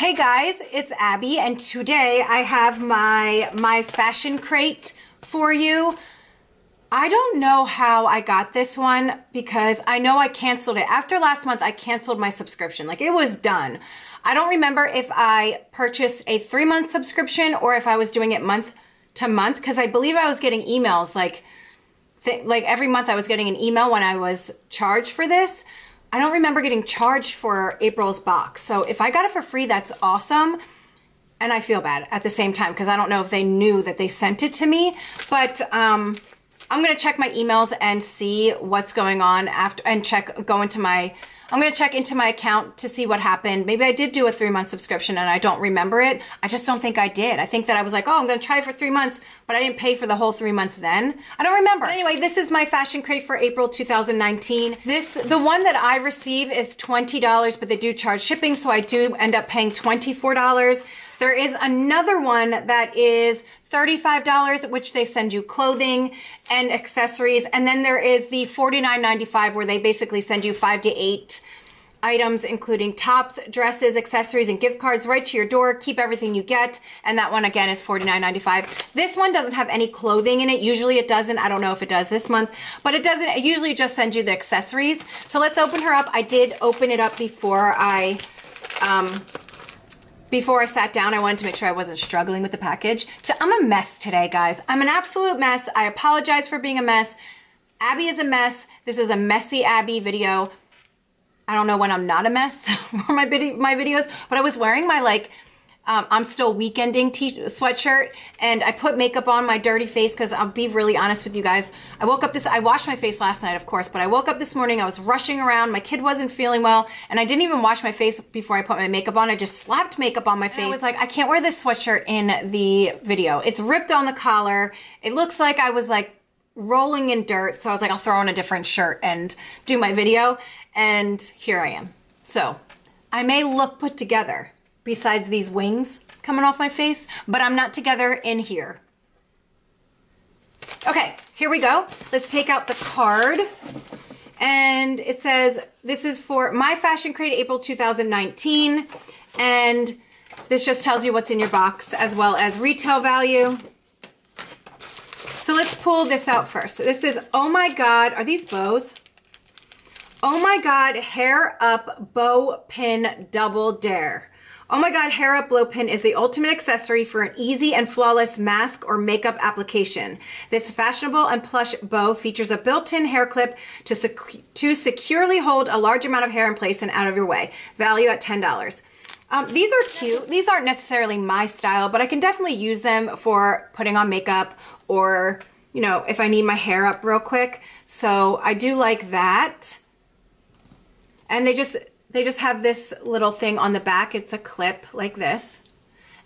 Hey guys, it's Abby, and today I have my fashion crate for you. I don't know how I got this one because I know I canceled it. After last month, I canceled my subscription. Like, it was done. I don't remember if I purchased a 3-month subscription or if I was doing it month to month, because I believe I was getting emails like every month I was getting an email when I was charged for this. I don't remember getting charged for April's box. So if I got it for free, that's awesome. And I feel bad at the same time because I don't know if they knew that they sent it to me. But I'm going to check my emails and see what's going on after, and I'm going to check into my account to see what happened. Maybe I did do a 3-month subscription and I don't remember it. I just don't think I did. I think that I was like, oh, I'm going to try it for 3 months, but I didn't pay for the whole 3 months then. I don't remember. But anyway, this is my fashion crate for April 2019. The one that I receive is $20, but they do charge shipping, so I do end up paying $24. There is another one that is $35, which they send you clothing and accessories. And then there is the $49.95 where they basically send you 5 to 8 items, including tops, dresses, accessories, and gift cards right to your door. Keep everything you get. And that one, again, is $49.95. This one doesn't have any clothing in it. Usually it doesn't. I don't know if it does this month, but it doesn't. It usually just sends you the accessories. So let's open her up. I did open it up before I sat down. I wanted to make sure I wasn't struggling with the package. I'm a mess today, guys. I'm an absolute mess. I apologize for being a mess. Abby is a mess. This is a messy Abby video. I don't know when I'm not a mess for my videos, but I was wearing my I'm still weekending sweatshirt, and I put makeup on my dirty face because I'll be really honest with you guys. I washed my face last night, of course, but I woke up this morning, I was rushing around, my kid wasn't feeling well, and I didn't even wash my face before I put my makeup on. I just slapped makeup on my face. I was like, I can't wear this sweatshirt in the video. It's ripped on the collar. It looks like I was like rolling in dirt, so I was like, I'll throw on a different shirt and do my video, and here I am. So I may look put together besides these wings coming off my face, but I'm not together in here. Okay, here we go. Let's take out the card. And it says, this is for my fashion crate, April 2019. And this just tells you what's in your box as well as retail value. So let's pull this out first. This is, oh my God, are these bows? Oh my God, Hair Up Bow Pin Double Dare. Oh my God, Hair Up Blow Pin is the ultimate accessory for an easy and flawless mask or makeup application. This fashionable and plush bow features a built-in hair clip to securely hold a large amount of hair in place and out of your way. Value at $10. These are cute. These aren't necessarily my style, but I can definitely use them for putting on makeup or, you know, if I need my hair up real quick. So I do like that. And they just have this little thing on the back. It's a clip like this.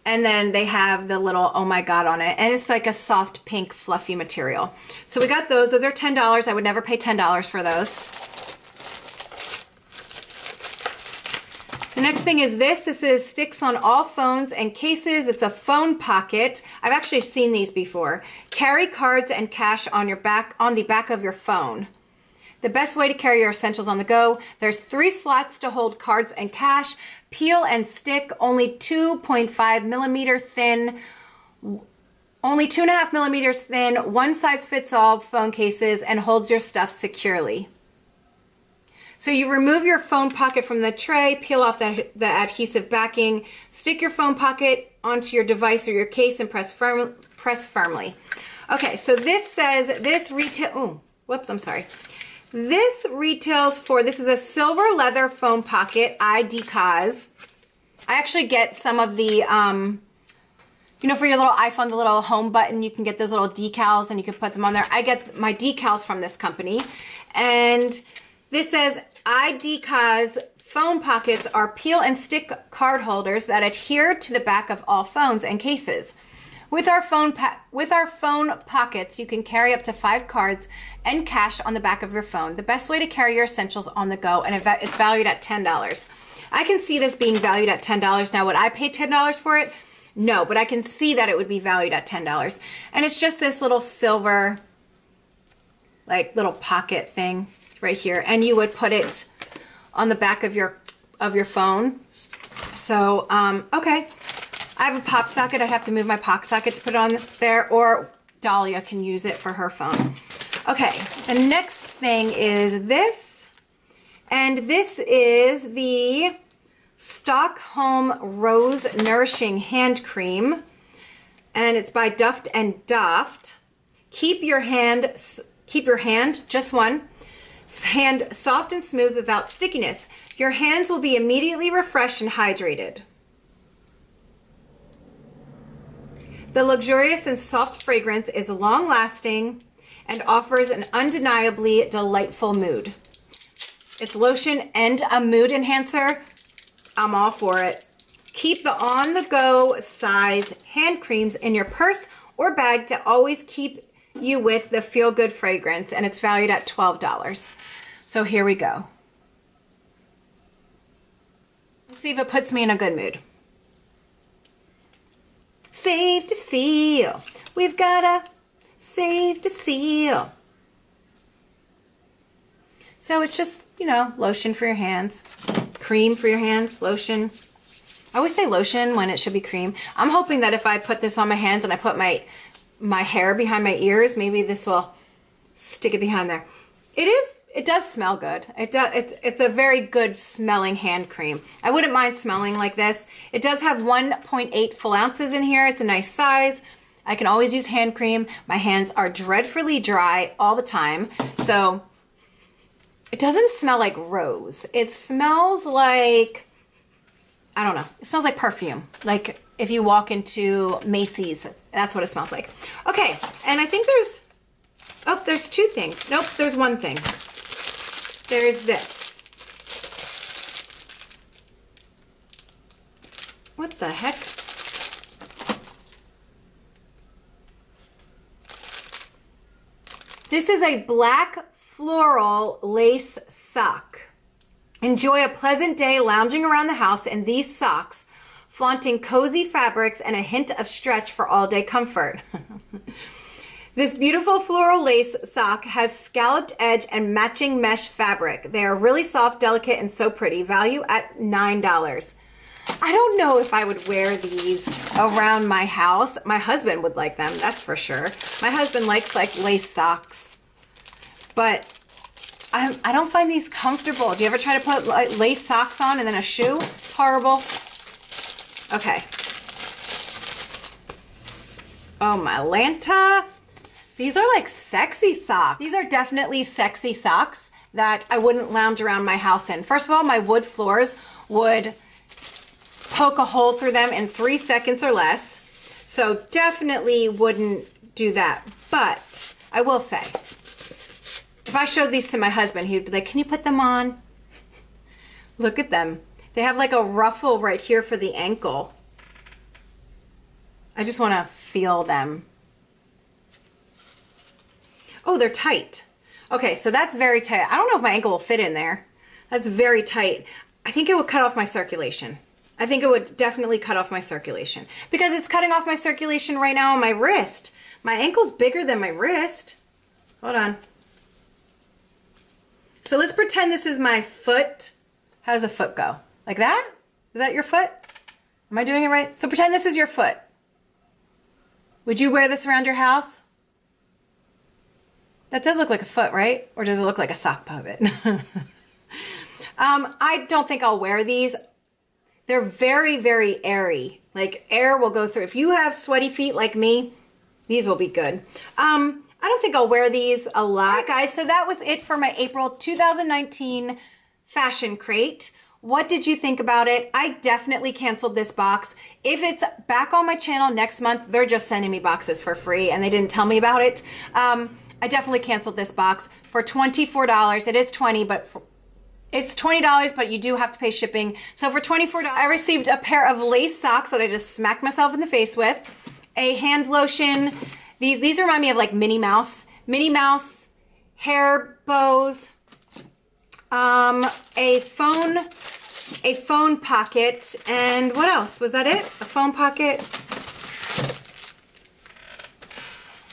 And then they have the little oh my God on it. And it's like a soft pink fluffy material. So we got those. Those are $10. I would never pay $10 for those. The next thing is this. This is sticks on all phones and cases. It's a phone pocket. I've actually seen these before. Carry cards and cash on the back of your phone. The best way to carry your essentials on the go. There's 3 slots to hold cards and cash. Peel and stick, only 2.5 millimeter thin, only 2.5 millimeters thin, one size fits all phone cases, and holds your stuff securely. So you remove your phone pocket from the tray, peel off the adhesive backing, stick your phone pocket onto your device or your case, and press firmly. Okay, so this says this retail. Whoops, I'm sorry. This retails for, this is a silver leather phone pocket, IDCAs. I actually get some of the, you know, for your little iPhone, the little home button, you can get those little decals and you can put them on there. I get my decals from this company. And this says IDCAs phone pockets are peel and stick card holders that adhere to the back of all phones and cases. With our phone pockets, you can carry up to 5 cards and cash on the back of your phone. The best way to carry your essentials on the go, and it's valued at $10. I can see this being valued at $10. Now, would I pay $10 for it? No, but I can see that it would be valued at $10. And it's just this little silver, like little pocket thing right here. And you would put it on the back of your phone. So, okay. I have a pop socket. I have to move my pop socket to put it on there, or Dahlia can use it for her phone. Okay, the next thing is this. And this is the Stockholm Rose Nourishing Hand Cream. And it's by Duft and Daft. Keep your hand, just one, hand soft and smooth without stickiness. Your hands will be immediately refreshed and hydrated. The luxurious and soft fragrance is long-lasting and offers an undeniably delightful mood. It's lotion and a mood enhancer. I'm all for it. Keep the on-the-go size hand creams in your purse or bag to always keep you with the feel-good fragrance, and it's valued at $12. So here we go. Let's see if it puts me in a good mood. Save to seal. We've got a save to seal. So it's just, you know, lotion for your hands, cream for your hands, lotion. I always say lotion when it should be cream. I'm hoping that if I put this on my hands and I put my hair behind my ears, maybe this will stick it behind there. It does smell good. It's a very good smelling hand cream. I wouldn't mind smelling like this. It does have 1.8 full ounces in here. It's a nice size. I can always use hand cream. My hands are dreadfully dry all the time. So it doesn't smell like rose. It smells like, I don't know. It smells like perfume. Like if you walk into Macy's, that's what it smells like. Okay, and I think there's two things. Nope, there's one thing. There's this. What the heck? This is a black floral lace sock. Enjoy a pleasant day lounging around the house in these socks, flaunting cozy fabrics and a hint of stretch for all-day comfort. This beautiful floral lace sock has scalloped edge and matching mesh fabric. They are really soft, delicate, and so pretty. Value at $9. I don't know if I would wear these around my house. My husband would like them, that's for sure. My husband likes like lace socks, but I don't find these comfortable. Do you ever try to put like lace socks on and then a shoe? Horrible. Okay. Oh my Lanta. These are like sexy socks. These are definitely sexy socks that I wouldn't lounge around my house in. First of all, my wood floors would poke a hole through them in 3 seconds or less. So definitely wouldn't do that. But I will say, if I showed these to my husband, he'd be like, can you put them on? Look at them. They have like a ruffle right here for the ankle. I just want to feel them. Oh, they're tight. Okay, so that's very tight. I don't know if my ankle will fit in there. That's very tight. I think it would cut off my circulation. I think it would definitely cut off my circulation because it's cutting off my circulation right now on my wrist. My ankle's bigger than my wrist. Hold on. So let's pretend this is my foot. How does a foot go? Like that? Is that your foot? Am I doing it right? So pretend this is your foot. Would you wear this around your house? That does look like a foot, right? Or does it look like a sock puppet? I don't think I'll wear these. They're very, very airy. Like air will go through. If you have sweaty feet like me, these will be good. I don't think I'll wear these a lot. All right, guys, so that was it for my April 2019 fashion crate. What did you think about it? I definitely canceled this box. If it's back on my channel next month, they're just sending me boxes for free and they didn't tell me about it. I definitely canceled this box for $24. It is $20, but it's $20, but you do have to pay shipping. So for $24, I received a pair of lace socks that I just smacked myself in the face with, a hand lotion. These remind me of like Minnie Mouse hair bows, a phone pocket, and what else? Was that it? A phone pocket?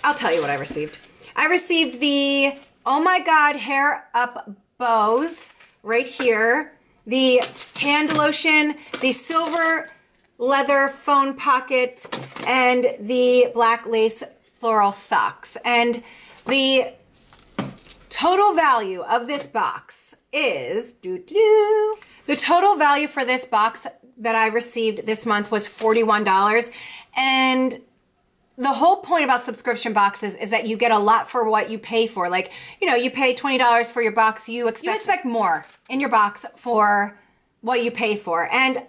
I'll tell you what I received. I received the Oh My God Hair Up bows right here. the hand lotion, the silver leather phone pocket, and the black lace floral socks. And the total value of this box is, the total value for this box that I received this month was $41. And the whole point about subscription boxes is that you get a lot for what you pay for. Like, you know, you pay $20 for your box, you expect more in your box for what you pay for. And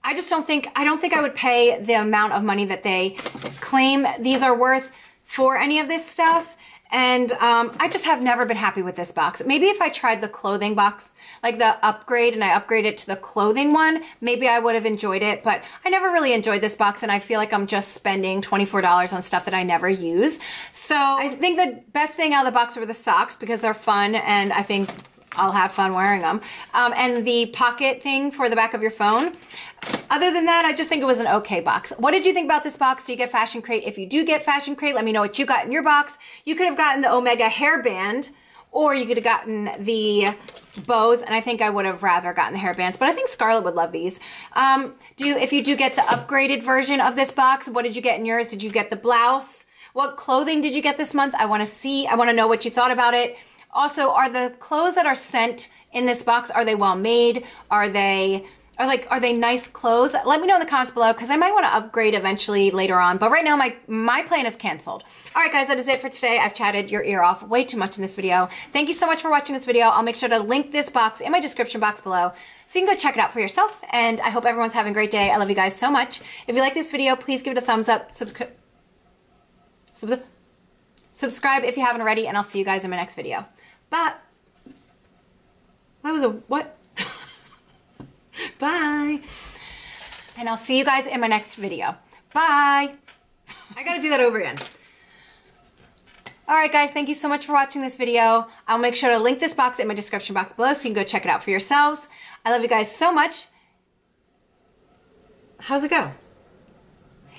I don't think I would pay the amount of money that they claim these are worth for any of this stuff. And I just have never been happy with this box. Maybe if I tried the clothing box, like the upgrade, and I upgraded to the clothing one, maybe I would have enjoyed it. But I never really enjoyed this box, and I feel like I'm just spending $24 on stuff that I never use. So I think the best thing out of the box were the socks, because they're fun, and I think I'll have fun wearing them. And the pocket thing for the back of your phone. Other than that, I just think it was an okay box. What did you think about this box? Do you get Fashion Crate? If you do get Fashion Crate, let me know what you got in your box. You could have gotten the Omega hairband, or you could have gotten the bows, and I think I would have rather gotten the hairbands, but I think Scarlett would love these. If you do get the upgraded version of this box, what did you get in yours? Did you get the blouse? What clothing did you get this month? I want to see. I want to know what you thought about it. Also, are the clothes that are sent in this box, are they well made? Are they nice clothes? Let me know in the comments below, because I might want to upgrade eventually later on. But right now, my plan is canceled. All right, guys, that is it for today. I've chatted your ear off way too much in this video. Thank you so much for watching this video. I'll make sure to link this box in my description box below, so you can go check it out for yourself. And I hope everyone's having a great day. I love you guys so much. If you like this video, please give it a thumbs up. Subscribe if you haven't already, and I'll see you guys in my next video. But what? Bye. And I'll see you guys in my next video. Bye. I gotta do that over again. All right, guys, thank you so much for watching this video. I'll make sure to link this box in my description box below, so you can go check it out for yourselves. I love you guys so much. How's it go?